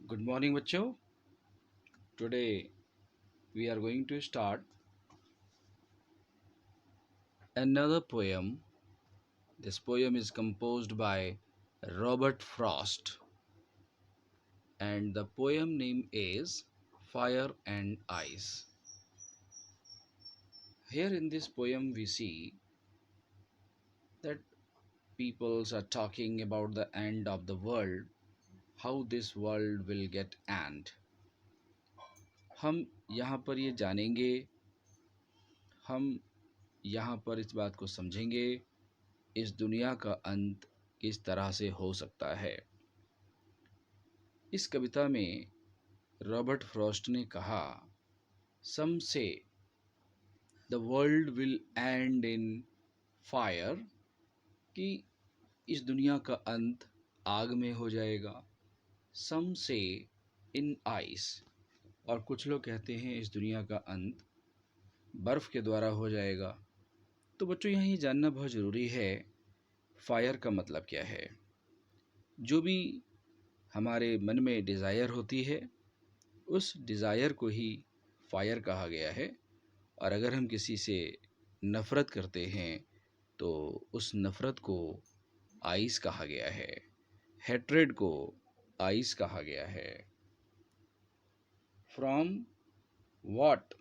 Good morning, बच्चों. Today we are going to start another poem. This poem is composed by Robert Frost, and the poem name is Fire and Ice. Here in this poem, we see that peoples are talking about the end of the world, how this world will get end. हम यहाँ पर ये जानेंगे, हम यहाँ पर इस बात को समझेंगे, इस दुनिया का अंत किस तरह से हो सकता है। इस कविता में रॉबर्ट फ्रॉस्ट ने कहा, सम से the world will and in fire, कि इस दुनिया का अंत आग में हो जाएगा। सम से इन आइस, और कुछ लोग कहते हैं इस दुनिया का अंत बर्फ़ के द्वारा हो जाएगा। तो बच्चों, यहाँ ये जानना बहुत ज़रूरी है, फायर का मतलब क्या है। जो भी हमारे मन में डिज़ायर होती है, उस डिज़ायर को ही फायर कहा गया है। और अगर हम किसी से नफ़रत करते हैं तो उस नफ़रत को आइस कहा गया है, हेट्रेड को आइस कहा गया है। From what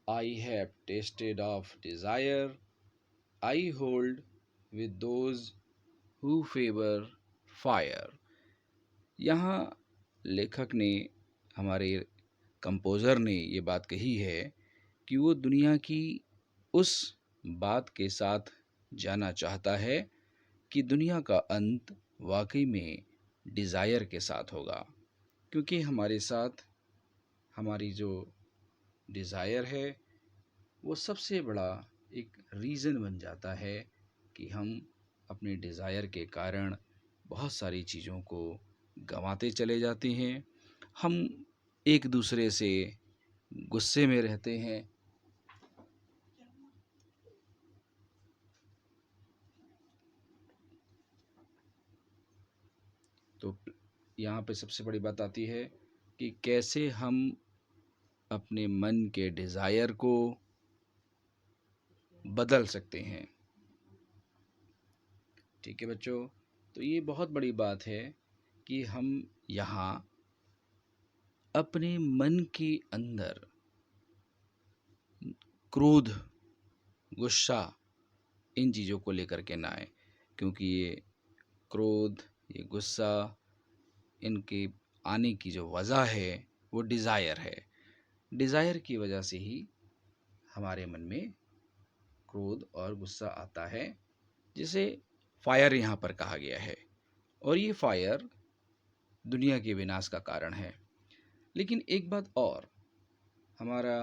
I have tested of desire, I hold with those who favour fire. यहाँ लेखक ने, हमारे कंपोज़र ने ये बात कही है कि वो दुनिया की उस बात के साथ जाना चाहता है कि दुनिया का अंत वाकई में डिज़ायर के साथ होगा, क्योंकि हमारे साथ हमारी जो डिज़ायर है वो सबसे बड़ा एक रीज़न बन जाता है कि हम अपने डिज़ायर के कारण बहुत सारी चीज़ों को गंवाते चले जाते हैं। हम एक दूसरे से गुस्से में रहते हैं। तो यहाँ पे सबसे बड़ी बात आती है कि कैसे हम अपने मन के डिज़ायर को बदल सकते हैं। ठीक है बच्चों, तो ये बहुत बड़ी बात है कि हम यहाँ अपने मन के अंदर क्रोध, गुस्सा, इन चीज़ों को लेकर के ना आए, क्योंकि ये क्रोध, ये गुस्सा, इनके आने की जो वजह है वो डिज़ायर है। डिज़ायर की वजह से ही हमारे मन में क्रोध और गुस्सा आता है, जिसे फायर यहाँ पर कहा गया है। और ये फायर दुनिया के विनाश का कारण है। लेकिन एक बात और हमारा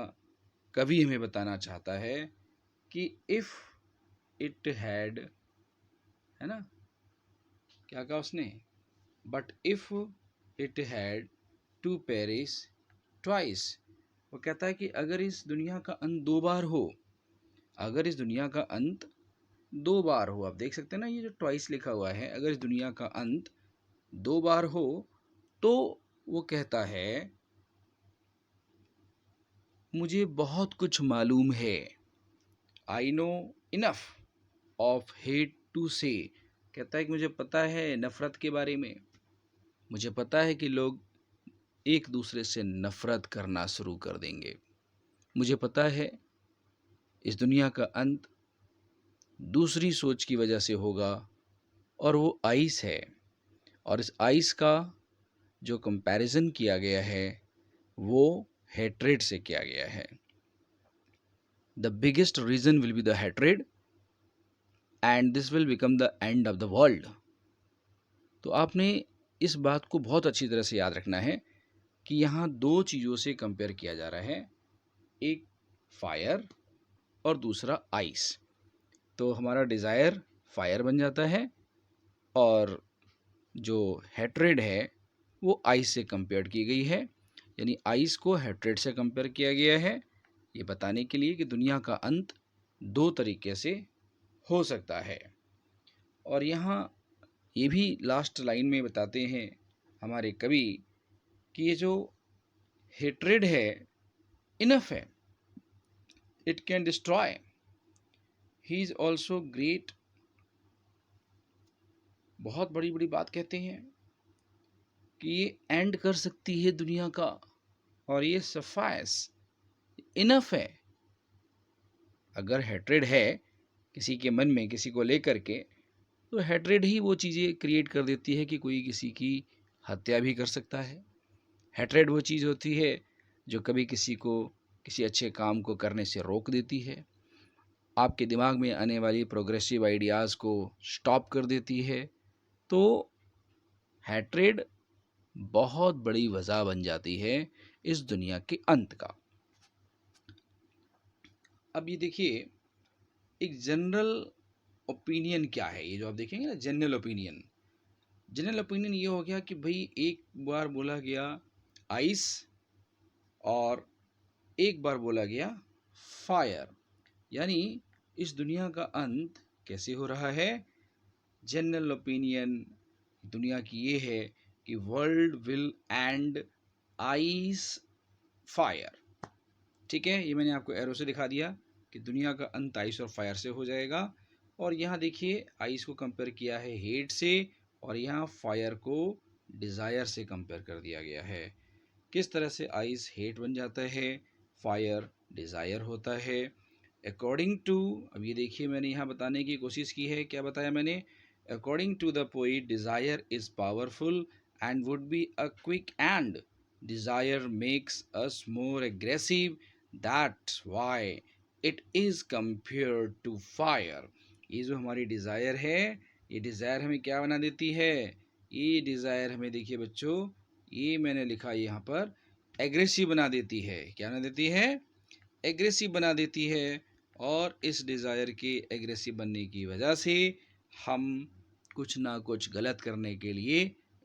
कवि हमें बताना चाहता है कि इफ़ इट हैड, है ना, क्या कहा उसने, but if it had to Paris twice. वो कहता है कि अगर इस दुनिया का अंत दो बार हो, अगर इस दुनिया का अंत दो बार हो, आप देख सकते हैं ना, ये जो ट्वाइस लिखा हुआ है, अगर इस दुनिया का अंत दो बार हो, तो वो कहता है मुझे बहुत कुछ मालूम है, I know enough of hate to say. कहता है कि मुझे पता है नफ़रत के बारे में, मुझे पता है कि लोग एक दूसरे से नफ़रत करना शुरू कर देंगे। मुझे पता है इस दुनिया का अंत दूसरी सोच की वजह से होगा, और वो आइस है। और इस आइस का जो कंपैरिजन किया गया है वो हेट्रेड से किया गया है। The biggest reason will be the hatred and this will become the end of the world. तो आपने इस बात को बहुत अच्छी तरह से याद रखना है कि यहाँ दो चीज़ों से कंपेयर किया जा रहा है, एक फायर और दूसरा आइस। तो हमारा डिज़ायर फायर बन जाता है, और जो हेट्रेड है वो आइस से कंपेयर की गई है। यानी आइस को हेट्रेड से कंपेयर किया गया है, ये बताने के लिए कि दुनिया का अंत दो तरीके से हो सकता है। और यहाँ ये भी लास्ट लाइन में बताते हैं हमारे कवि कि ये जो हेट्रेड है इनफ है, it can destroy, he is also great. बहुत बड़ी बड़ी बात कहते हैं कि ये एंड कर सकती है दुनिया का, और ये सफाइस इनफ है। अगर हेट्रेड है किसी के मन में किसी को लेकर के, तो हेट्रेड ही वो चीज़ें क्रिएट कर देती है कि कोई किसी की हत्या भी कर सकता है। हेट्रेड वो चीज़ होती है जो कभी किसी को किसी अच्छे काम को करने से रोक देती है, आपके दिमाग में आने वाली प्रोग्रेसिव आइडियाज़ को स्टॉप कर देती है। तो हेट्रेड बहुत बड़ी वजह बन जाती है इस दुनिया के अंत का। अब ये देखिए, एक जनरल ओपिनियन क्या है, ये जो आप देखेंगे ना, जनरल ओपिनियन। जनरल ओपिनियन ये हो गया कि भाई एक बार बोला गया आइस और एक बार बोला गया फायर, यानी इस दुनिया का अंत कैसे हो रहा है। जनरल ओपिनियन दुनिया की ये है कि world will and ice fire. ठीक है, ये मैंने आपको एरो से दिखा दिया कि दुनिया का अंत आइस और फायर से हो जाएगा। और यहाँ देखिए आइस को कंपेयर किया है हेट से, और यहाँ फायर को डिज़ायर से कंपेयर कर दिया गया है। किस तरह से आइस हेट बन जाता है, फायर डिज़ायर होता है अकॉर्डिंग टू। अब ये देखिए मैंने यहाँ बताने की कोशिश की है, क्या बताया मैंने। According to the poet desire is powerful and would be a quick end, desire makes us more aggressive, that's why it is compared to fire. ये जो हमारी डिज़ायर है, ये डिज़ायर हमें क्या बना देती है, ये डिज़ायर हमें देखिए बच्चों, ये मैंने लिखा यहाँ पर एग्रेसिव बना देती है। क्या बना देती है, एग्रेसिव बना देती है। और इस डिज़ायर के एग्रेसिव बनने की वजह से हम कुछ ना कुछ गलत करने के लिए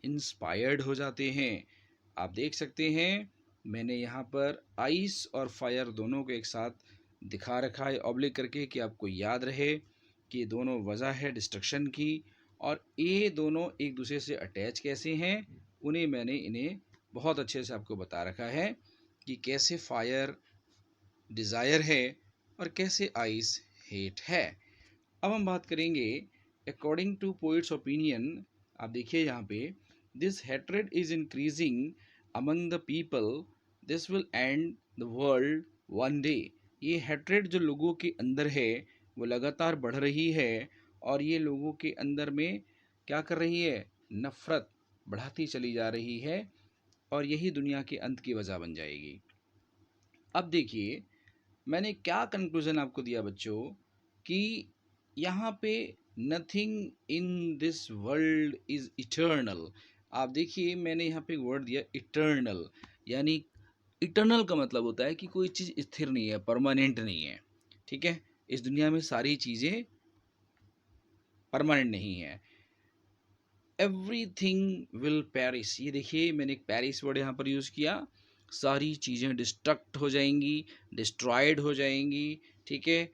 इंस्पायर्ड हो जाते हैं। आप देख सकते हैं मैंने यहाँ पर आइस और फायर दोनों को एक साथ दिखा रखा है ऑब्लिक करके, कि आपको याद रहे कि दोनों वजह है डिस्ट्रक्शन की, और ये दोनों एक दूसरे से अटैच कैसे हैं, इन्हें बहुत अच्छे से आपको बता रखा है कि कैसे फायर डिज़ायर है और कैसे आइस हेट है। अब हम बात करेंगे अकॉर्डिंग टू पोइट्स ओपिनियन। आप देखिए यहाँ पे, this hatred is increasing among the people, this will and the world one day. ये हेट्रेड जो लोगों के अंदर है वो लगातार बढ़ रही है, और ये लोगों के अंदर में क्या कर रही है, नफ़रत बढ़ाती चली जा रही है, और यही दुनिया के अंत की वजह बन जाएगी। अब देखिए मैंने क्या कंक्लूजन आपको दिया बच्चों, कि यहाँ पे nothing in this world is eternal. आप देखिए मैंने यहाँ पे वर्ड दिया इटर्नल, यानी इटर्नल का मतलब होता है कि कोई चीज़ स्थिर नहीं है, परमानेंट नहीं है। ठीक है, इस दुनिया में सारी चीज़ें परमानेंट नहीं है। एवरीथिंग विल पेरिस, ये देखिए मैंने एक पेरिस वर्ड यहाँ पर यूज़ किया। सारी चीज़ें डिस्ट्रक्ट हो जाएंगी, डिस्ट्रॉयड हो जाएंगी। ठीक है,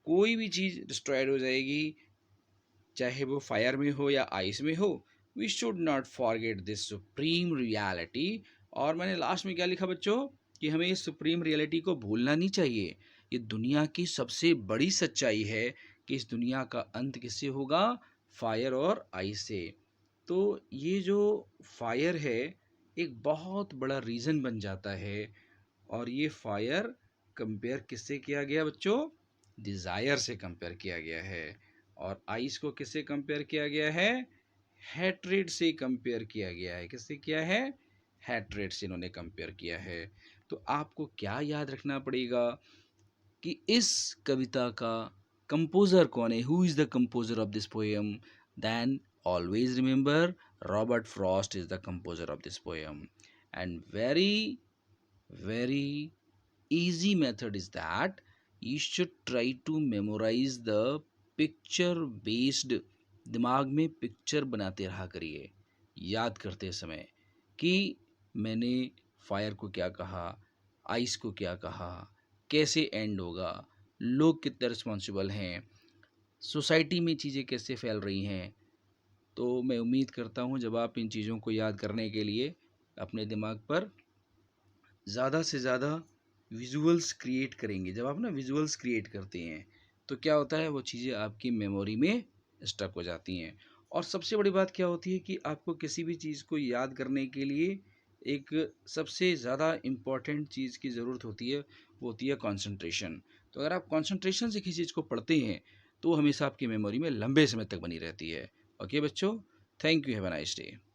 कोई भी चीज़ डिस्ट्रॉयड हो जाएगी, चाहे वो फायर में हो या आइस में हो। We should not forget this supreme reality. और मैंने लास्ट में क्या लिखा बच्चों, कि हमें इस सुप्रीम रियलिटी को भूलना नहीं चाहिए। ये दुनिया की सबसे बड़ी सच्चाई है कि इस दुनिया का अंत किससे होगा, फायर और आइस से। तो ये जो फायर है एक बहुत बड़ा रीज़न बन जाता है, और ये फायर कंपेयर किससे किया गया बच्चों, डिज़ायर से कंपेयर किया गया है। और आइस को किससे कंपेयर किया गया है, हैट्रेड से कंपेयर किया गया है। किससे किया है, हैट्रेड से इन्होंने कंपेयर किया है। तो आपको क्या याद रखना पड़ेगा कि इस कविता का कंपोज़र कौन है, who is the composer of this poem. Then always remember Robert Frost is the composer of this poem. And very easy method is that you should try to memorize the picture based, दिमाग में picture बनाते रहा करिए याद करते समय, कि मैंने फायर को क्या कहा, आइस को क्या कहा, कैसे एंड होगा, लोग कितने रिस्पॉन्सिबल हैं, सोसाइटी में चीज़ें कैसे फैल रही हैं, तो मैं उम्मीद करता हूँ जब आप इन चीज़ों को याद करने के लिए अपने दिमाग पर ज़्यादा से ज़्यादा विजुअल्स क्रिएट करेंगे। जब आप ना विजुअल्स क्रिएट करते हैं तो क्या होता है, वो चीज़ें आपकी मेमोरी में स्टक हो जाती हैं। और सबसे बड़ी बात क्या होती है कि आपको किसी भी चीज़ को याद करने के लिए एक सबसे ज़्यादा इम्पॉर्टेंट चीज़ की ज़रूरत होती है, वो होती है कंसंट्रेशन। तो अगर आप कंसंट्रेशन से किसी चीज़ को पढ़ते हैं तो वो हमेशा आपकी मेमोरी में लंबे समय तक बनी रहती है। ओके बच्चों, thank you, have a nice day.